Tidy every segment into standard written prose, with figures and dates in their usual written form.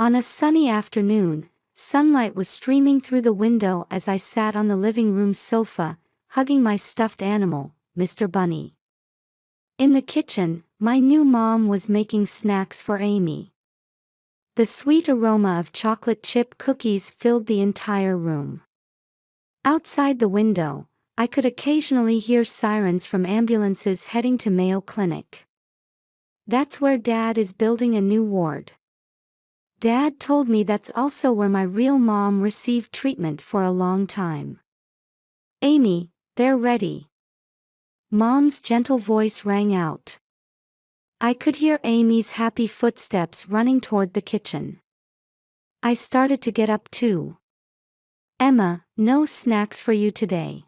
On a sunny afternoon, sunlight was streaming through the window as I sat on the living room sofa, hugging my stuffed animal, Mr. Bunny. In the kitchen, my new mom was making snacks for Amy. The sweet aroma of chocolate chip cookies filled the entire room. Outside the window, I could occasionally hear sirens from ambulances heading to Mayo Clinic. That's where Dad is building a new ward. Dad told me that's also where my real mom received treatment for a long time. Amy, they're ready. Mom's gentle voice rang out. I could hear Amy's happy footsteps running toward the kitchen. I started to get up too. Emma, no snacks for you today.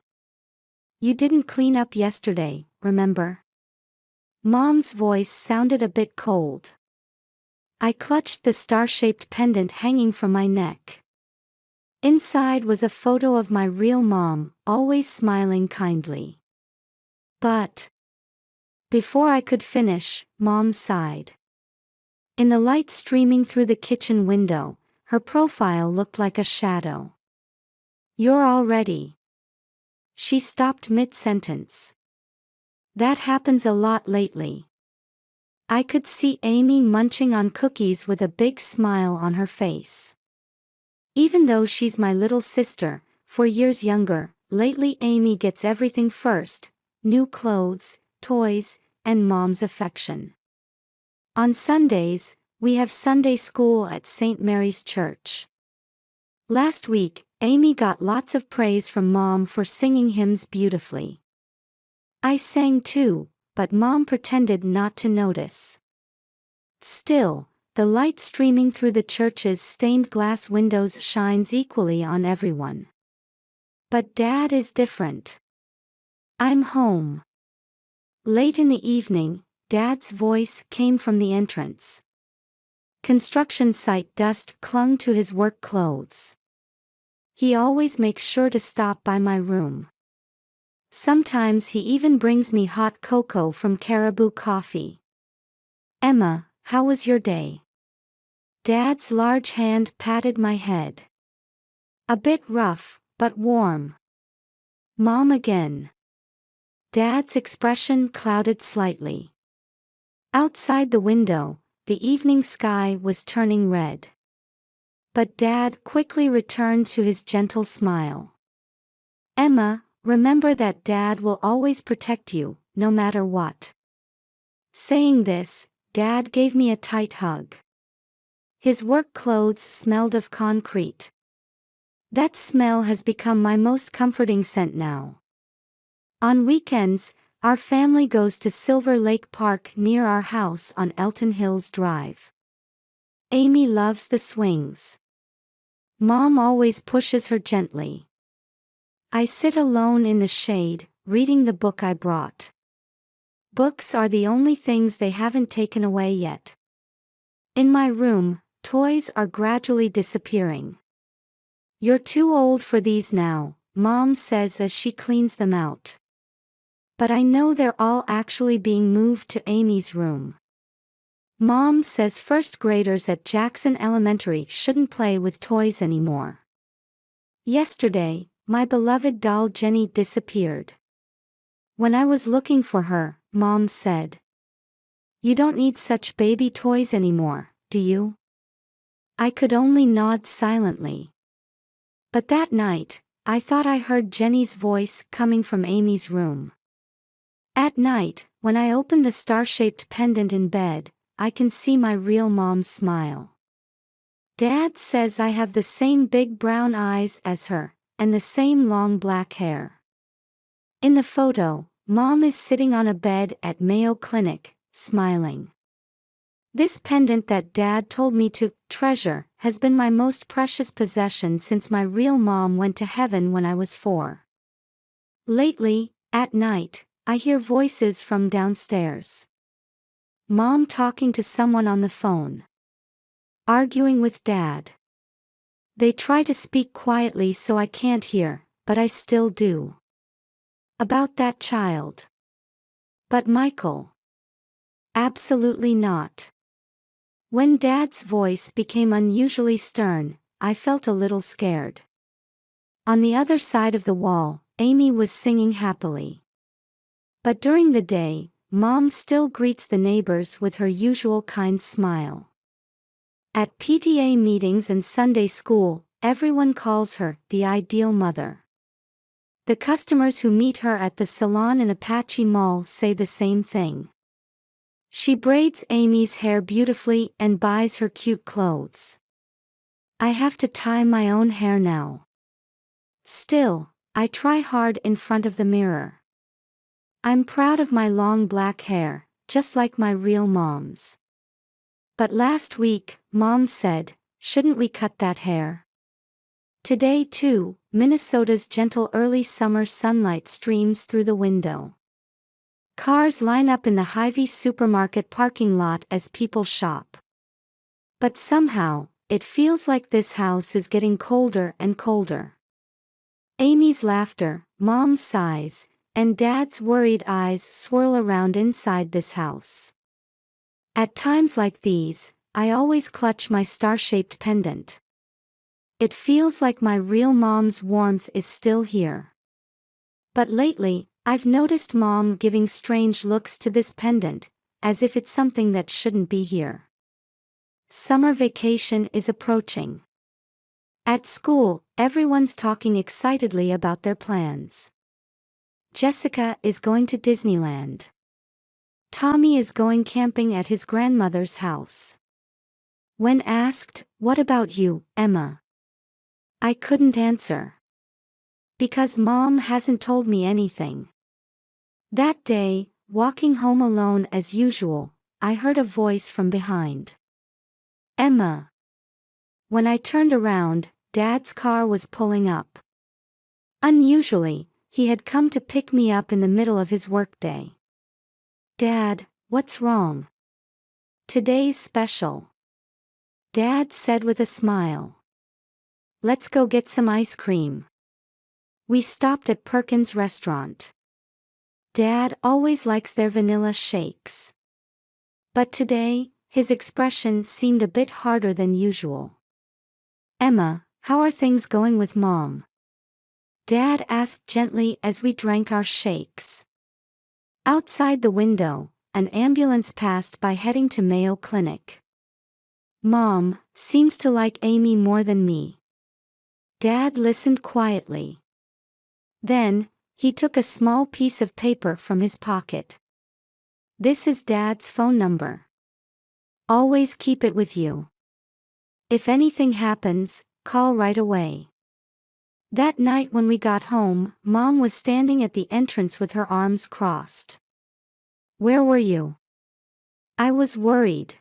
You didn't clean up yesterday, remember? Mom's voice sounded a bit cold. I clutched the star-shaped pendant hanging from my neck. Inside was a photo of my real mom, always smiling kindly. But before I could finish, Mom sighed. In the light streaming through the kitchen window, her profile looked like a shadow. You're all ready. She stopped mid-sentence. That happens a lot lately. I could see Amy munching on cookies with a big smile on her face. Even though she's my little sister, 4 years younger, lately Amy gets everything first: new clothes, toys, and Mom's affection. On Sundays, we have Sunday school at St. Mary's Church. Last week, Amy got lots of praise from Mom for singing hymns beautifully. I sang too, but Mom pretended not to notice. Still, the light streaming through the church's stained glass windows shines equally on everyone. But Dad is different. I'm home. Late in the evening, Dad's voice came from the entrance. Construction site dust clung to his work clothes. He always makes sure to stop by my room. Sometimes he even brings me hot cocoa from Caribou Coffee. Emma, how was your day? Dad's large hand patted my head. A bit rough, but warm. Mom again. Dad's expression clouded slightly. Outside the window, the evening sky was turning red. But Dad quickly returned to his gentle smile. Emma, remember that Dad will always protect you, no matter what. Saying this, Dad gave me a tight hug. His work clothes smelled of concrete. That smell has become my most comforting scent now. On weekends, our family goes to Silver Lake Park near our house on Elton Hills Drive. Amy loves the swings. Mom always pushes her gently. I sit alone in the shade, reading the book I brought. Books are the only things they haven't taken away yet. In my room, toys are gradually disappearing. You're too old for these now, Mom says as she cleans them out. But I know they're all actually being moved to Amy's room. Mom says first graders at Jackson Elementary shouldn't play with toys anymore. Yesterday, my beloved doll Jenny disappeared. When I was looking for her, Mom said, "You don't need such baby toys anymore, do you?" I could only nod silently. But that night, I thought I heard Jenny's voice coming from Amy's room. At night, when I open the star-shaped pendant in bed, I can see my real mom's smile. Dad says I have the same big brown eyes as her, and the same long black hair. In the photo, Mom is sitting on a bed at Mayo Clinic, smiling. This pendant that Dad told me to treasure has been my most precious possession since my real mom went to heaven when I was 4. Lately, at night, I hear voices from downstairs. Mom talking to someone on the phone. Arguing with Dad. They try to speak quietly so I can't hear, but I still do. About that child. But Michael. Absolutely not. When Dad's voice became unusually stern, I felt a little scared. On the other side of the wall, Amy was singing happily. But during the day, Mom still greets the neighbors with her usual kind smile. At PTA meetings and Sunday school, everyone calls her the ideal mother. The customers who meet her at the salon in Apache Mall say the same thing. She braids Amy's hair beautifully and buys her cute clothes. I have to tie my own hair now. Still, I try hard in front of the mirror. I'm proud of my long black hair, just like my real mom's. But last week, Mom said, "Shouldn't we cut that hair?" Today too, Minnesota's gentle early summer sunlight streams through the window. Cars line up in the Hy-Vee supermarket parking lot as people shop. But somehow, it feels like this house is getting colder and colder. Amy's laughter, Mom's sighs, and Dad's worried eyes swirl around inside this house. At times like these, I always clutch my star-shaped pendant. It feels like my real mom's warmth is still here. But lately, I've noticed Mom giving strange looks to this pendant, as if it's something that shouldn't be here. Summer vacation is approaching. At school, everyone's talking excitedly about their plans. Jessica is going to Disneyland. Tommy is going camping at his grandmother's house. When asked, "What about you, Emma?" I couldn't answer. Because Mom hasn't told me anything. That day, walking home alone as usual, I heard a voice from behind. "Emma." When I turned around, Dad's car was pulling up. Unusually, he had come to pick me up in the middle of his workday. "Dad, what's wrong?" "Today's special," Dad said with a smile. "Let's go get some ice cream." We stopped at Perkins' restaurant. Dad always likes their vanilla shakes. But today, his expression seemed a bit harder than usual. "Emma, how are things going with Mom?" Dad asked gently as we drank our shakes. Outside the window, an ambulance passed by heading to Mayo Clinic. "Mom seems to like Amy more than me." Dad listened quietly. Then, he took a small piece of paper from his pocket. "This is Dad's phone number. Always keep it with you. If anything happens, call right away." That night when we got home, Mom was standing at the entrance with her arms crossed. "Where were you?" I was worried.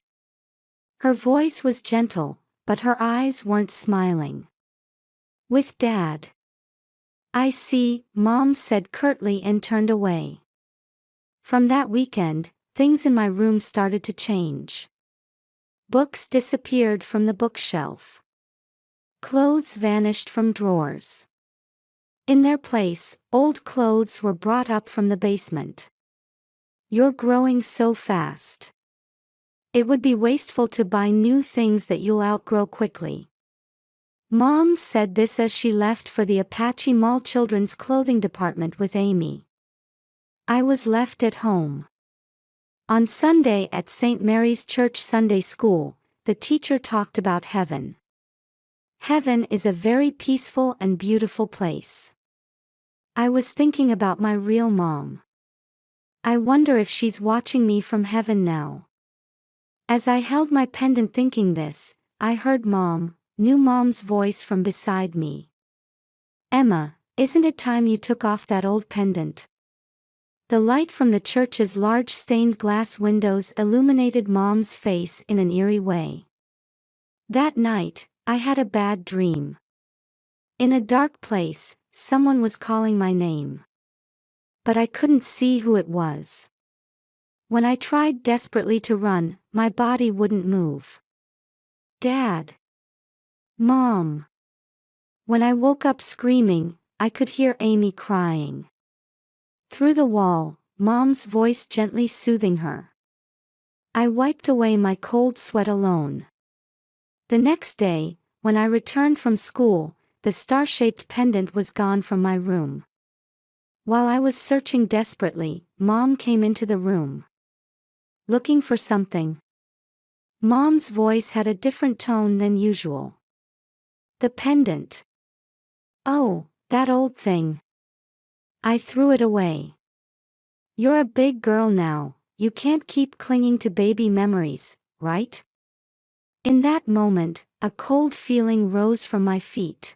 Her voice was gentle, but her eyes weren't smiling. "With Dad." "I see," Mom said curtly and turned away. From that weekend, things in my room started to change. Books disappeared from the bookshelf. Clothes vanished from drawers. In their place, old clothes were brought up from the basement. "You're growing so fast. It would be wasteful to buy new things that you'll outgrow quickly." Mom said this as she left for the Apache Mall children's clothing department with Amy. I was left at home. On Sunday at St. Mary's Church Sunday School, the teacher talked about heaven. Heaven is a very peaceful and beautiful place. I was thinking about my real mom. I wonder if she's watching me from heaven now. As I held my pendant thinking this, I heard new Mom's voice from beside me. "Emma, isn't it time you took off that old pendant?" The light from the church's large stained glass windows illuminated Mom's face in an eerie way. That night, I had a bad dream. In a dark place, someone was calling my name. But I couldn't see who it was. When I tried desperately to run, my body wouldn't move. "Dad." "Mom." When I woke up screaming, I could hear Amy crying. Through the wall, Mom's voice gently soothing her. I wiped away my cold sweat alone. The next day, when I returned from school, the star-shaped pendant was gone from my room. While I was searching desperately, Mom came into the room. Looking for something. Mom's voice had a different tone than usual. The pendant. Oh, that old thing. I threw it away. You're a big girl now, you can't keep clinging to baby memories, right? In that moment, a cold feeling rose from my feet.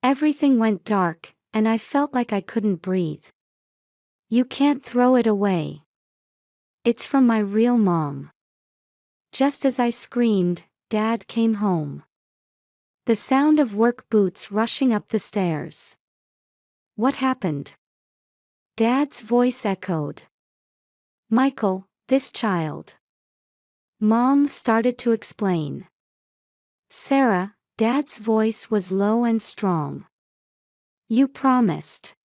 Everything went dark, and I felt like I couldn't breathe. You can't throw it away. It's from my real mom. Just as I screamed, Dad came home. The sound of work boots rushing up the stairs. What happened? Dad's voice echoed. Michael, this child. Mom started to explain. Sarah, Dad's voice was low and strong. You promised.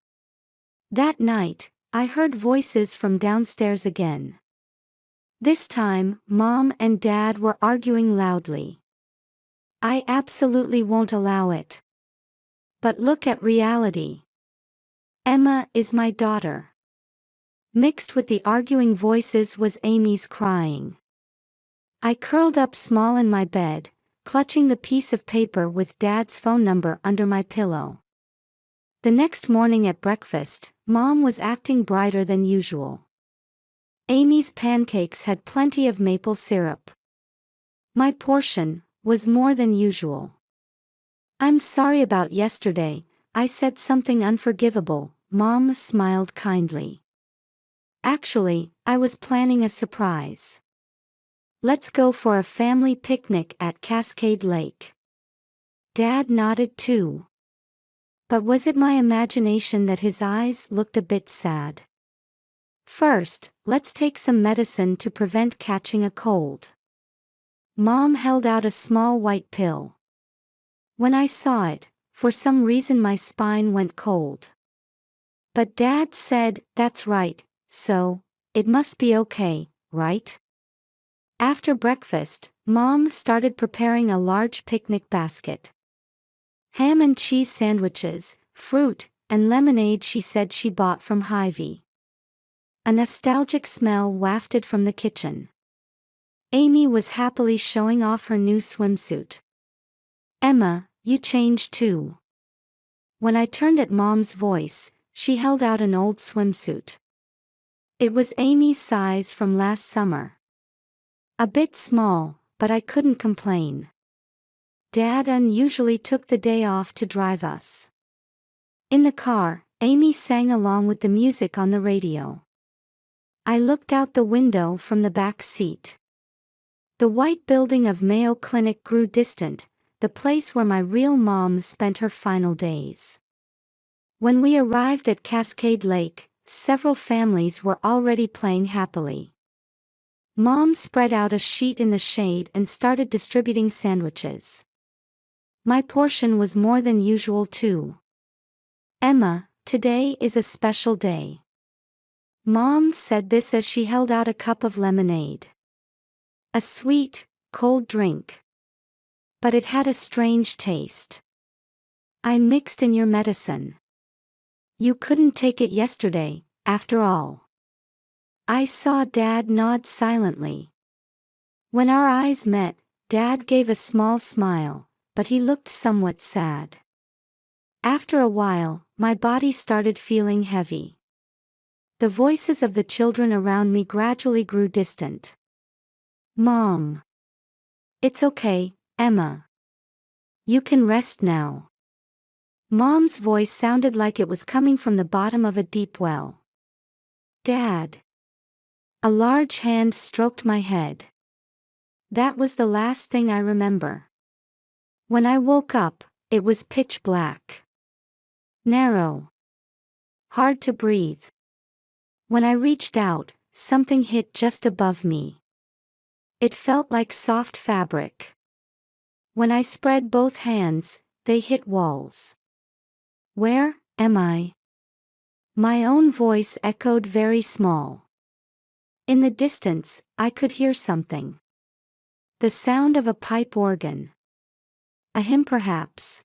That night, I heard voices from downstairs again. This time, Mom and Dad were arguing loudly. I absolutely won't allow it. But look at reality. Emma is my daughter. Mixed with the arguing voices was Amy's crying. I curled up small in my bed, clutching the piece of paper with Dad's phone number under my pillow. The next morning at breakfast, Mom was acting brighter than usual. Amy's pancakes had plenty of maple syrup. My portion was more than usual. I'm sorry about yesterday, I said something unforgivable. Mom smiled kindly. Actually, I was planning a surprise. Let's go for a family picnic at Cascade Lake. Dad nodded too. But was it my imagination that his eyes looked a bit sad? First, let's take some medicine to prevent catching a cold. Mom held out a small white pill. When I saw it, for some reason my spine went cold. But Dad said, that's right, so, it must be okay, right? After breakfast, Mom started preparing a large picnic basket. Ham and cheese sandwiches, fruit, and lemonade she said she bought from Hy-Vee. A nostalgic smell wafted from the kitchen. Amy was happily showing off her new swimsuit. Emma, you changed too. When I turned at Mom's voice, she held out an old swimsuit. It was Amy's size from last summer. A bit small, but I couldn't complain. Dad unusually took the day off to drive us. In the car, Amy sang along with the music on the radio. I looked out the window from the back seat. The white building of Mayo Clinic grew distant, the place where my real mom spent her final days. When we arrived at Cascade Lake, several families were already playing happily. Mom spread out a sheet in the shade and started distributing sandwiches. My portion was more than usual too. Emma, today is a special day. Mom said this as she held out a cup of lemonade. A sweet, cold drink. But it had a strange taste. I mixed in your medicine. You couldn't take it yesterday, after all. I saw Dad nod silently. When our eyes met, Dad gave a small smile, but he looked somewhat sad. After a while, my body started feeling heavy. The voices of the children around me gradually grew distant. Mom. It's okay, Emma. You can rest now. Mom's voice sounded like it was coming from the bottom of a deep well. Dad. A large hand stroked my head. That was the last thing I remember. When I woke up, it was pitch black. Narrow. Hard to breathe. When I reached out, something hit just above me. It felt like soft fabric. When I spread both hands, they hit walls. Where am I? My own voice echoed very small. In the distance, I could hear something. The sound of a pipe organ. A hymn perhaps.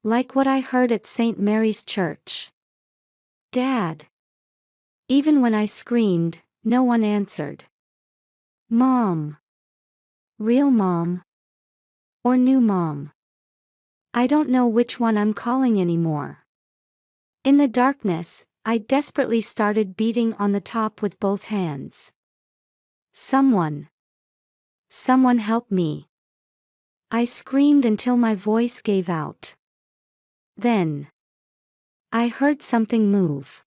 Like what I heard at St. Mary's Church. Dad. Even when I screamed, no one answered. Mom. Real mom. Or new mom. I don't know which one I'm calling anymore. In the darkness, I desperately started beating on the top with both hands. Someone help me. I screamed until my voice gave out. Then I heard something move.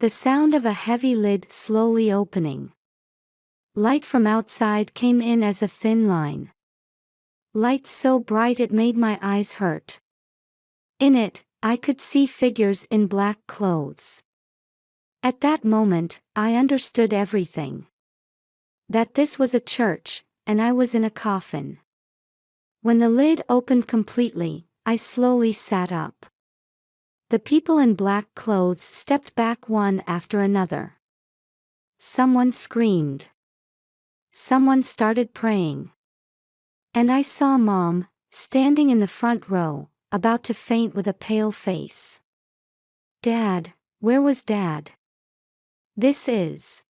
The sound of a heavy lid slowly opening. Light from outside came in as a thin line. Light so bright it made my eyes hurt. In it, I could see figures in black clothes. At that moment, I understood everything. That this was a church, and I was in a coffin. When the lid opened completely, I slowly sat up. The people in black clothes stepped back one after another. Someone screamed. Someone started praying. And I saw Mom, standing in the front row, about to faint with a pale face. Dad, where was Dad? This is.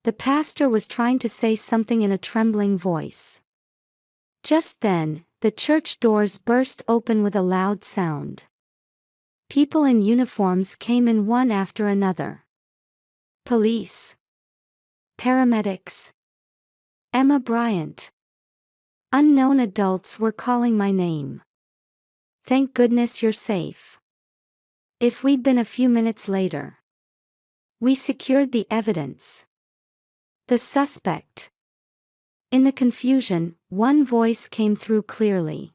The pastor was trying to say something in a trembling voice. Just then, the church doors burst open with a loud sound. People in uniforms came in one after another. Police. Paramedics. Emma Bryant. Unknown adults were calling my name. Thank goodness you're safe. If we'd been a few minutes later. We secured the evidence. The suspect. In the confusion, one voice came through clearly.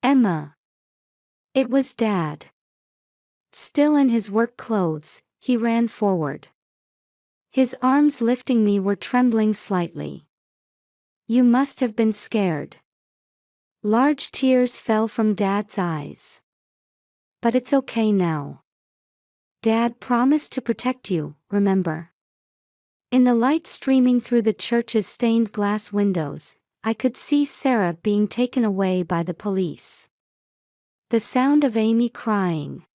Emma. It was Dad. Still in his work clothes, he ran forward. His arms lifting me were trembling slightly. You must have been scared. Large tears fell from Dad's eyes. But it's okay now. Dad promised to protect you, remember? In the light streaming through the church's stained glass windows, I could see Sarah being taken away by the police. The sound of Amy crying.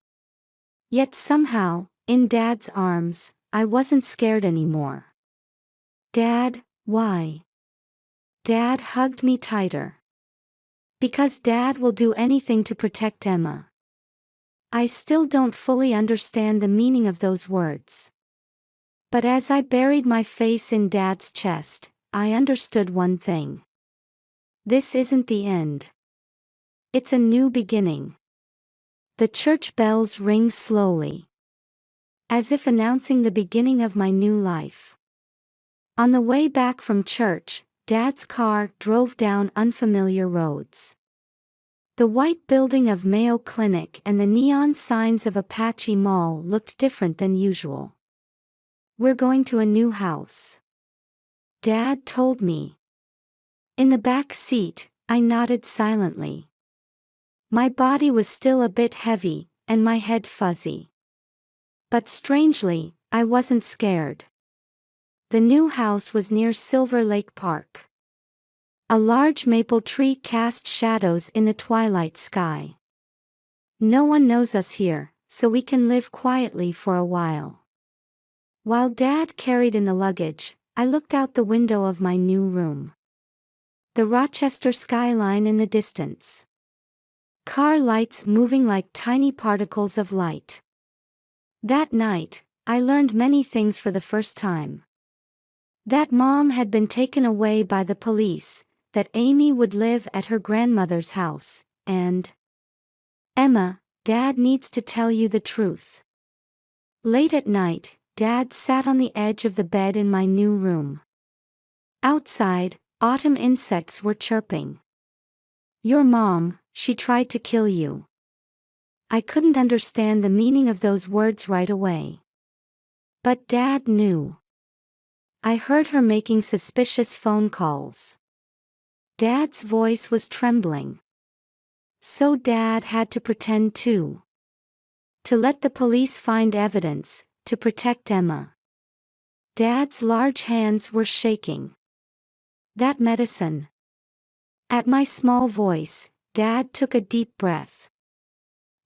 Yet somehow, in Dad's arms, I wasn't scared anymore. Dad, why? Dad hugged me tighter. Because Dad will do anything to protect Emma. I still don't fully understand the meaning of those words. But as I buried my face in Dad's chest, I understood one thing. This isn't the end. It's a new beginning. The church bells ring slowly. As if announcing the beginning of my new life. On the way back from church, Dad's car drove down unfamiliar roads. The white building of Mayo Clinic and the neon signs of Apache Mall looked different than usual. We're going to a new house. Dad told me. In the back seat, I nodded silently. My body was still a bit heavy, and my head fuzzy. But strangely, I wasn't scared. The new house was near Silver Lake Park. A large maple tree cast shadows in the twilight sky. No one knows us here, so we can live quietly for a while. While Dad carried in the luggage, I looked out the window of my new room. The Rochester skyline in the distance. Car lights moving like tiny particles of light. That night, I learned many things for the first time. That Mom had been taken away by the police, that Amy would live at her grandmother's house, and Emma, Dad needs to tell you the truth. Late at night, Dad sat on the edge of the bed in my new room. Outside, autumn insects were chirping. Your mom, she tried to kill you. I couldn't understand the meaning of those words right away. But Dad knew. I heard her making suspicious phone calls. Dad's voice was trembling. So Dad had to pretend too. To let the police find evidence, to protect Emma. Dad's large hands were shaking. That medicine. At my small voice, Dad took a deep breath.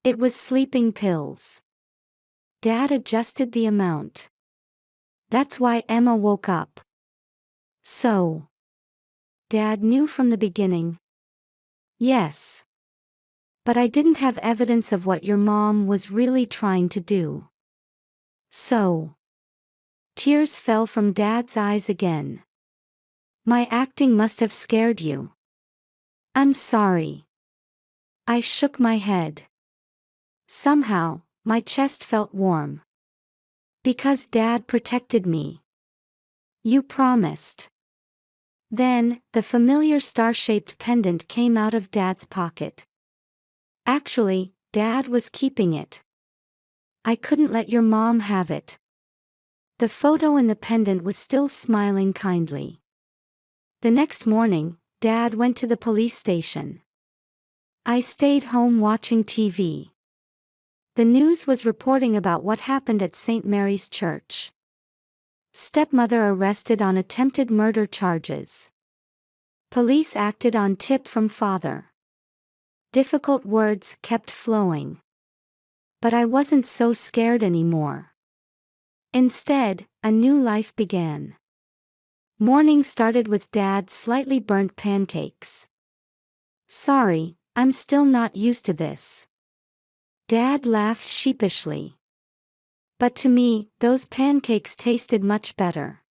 It was sleeping pills. Dad adjusted the amount. That's why Emma woke up. So. Dad knew from the beginning. Yes. But I didn't have evidence of what your mom was really trying to do. So. Tears fell from Dad's eyes again. My acting must have scared you. I'm sorry. I shook my head. Somehow, my chest felt warm. Because Dad protected me. You promised. Then, the familiar star-shaped pendant came out of Dad's pocket. Actually, Dad was keeping it. I couldn't let your mom have it. The photo in the pendant was still smiling kindly. The next morning, Dad went to the police station. I stayed home watching TV. The news was reporting about what happened at St. Mary's Church. Stepmother arrested on attempted murder charges. Police acted on tip from father. Difficult words kept flowing. But I wasn't so scared anymore. Instead, a new life began. Morning started with Dad's slightly burnt pancakes. Sorry, I'm still not used to this. Dad laughed sheepishly. But to me, those pancakes tasted much better.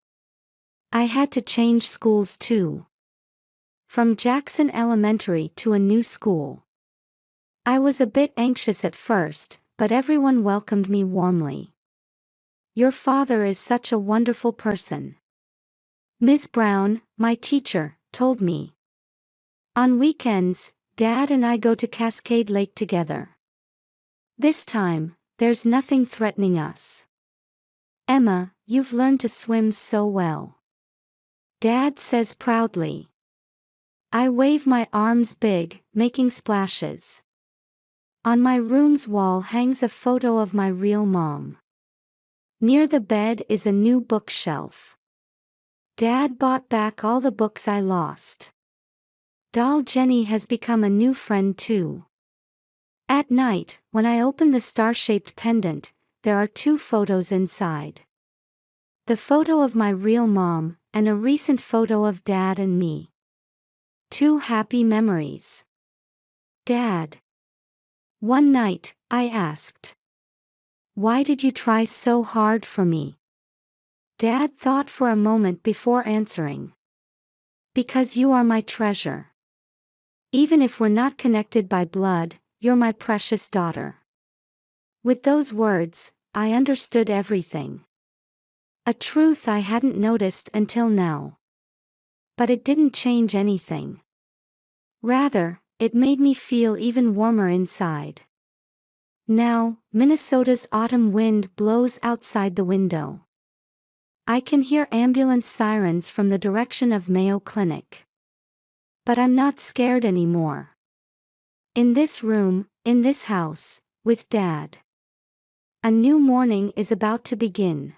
I had to change schools too. From Jackson Elementary to a new school. I was a bit anxious at first, but everyone welcomed me warmly. Your father is such a wonderful person. Miss Brown, my teacher, told me. On weekends, Dad and I go to Cascade Lake together. This time, there's nothing threatening us. Emma, you've learned to swim so well. Dad says proudly. I wave my arms big, making splashes. On my room's wall hangs a photo of my real mom. Near the bed is a new bookshelf. Dad bought back all the books I lost. Doll Jenny has become a new friend too. At night, when I open the star-shaped pendant, there are two photos inside. The photo of my real mom, and a recent photo of Dad and me. Two happy memories. Dad. One night, I asked. Why did you try so hard for me? Dad thought for a moment before answering. Because you are my treasure. Even if we're not connected by blood, you're my precious daughter. With those words, I understood everything. A truth I hadn't noticed until now. But it didn't change anything. Rather, it made me feel even warmer inside. Now, Minnesota's autumn wind blows outside the window. I can hear ambulance sirens from the direction of Mayo Clinic. But I'm not scared anymore. In this room, in this house, with Dad. A new morning is about to begin.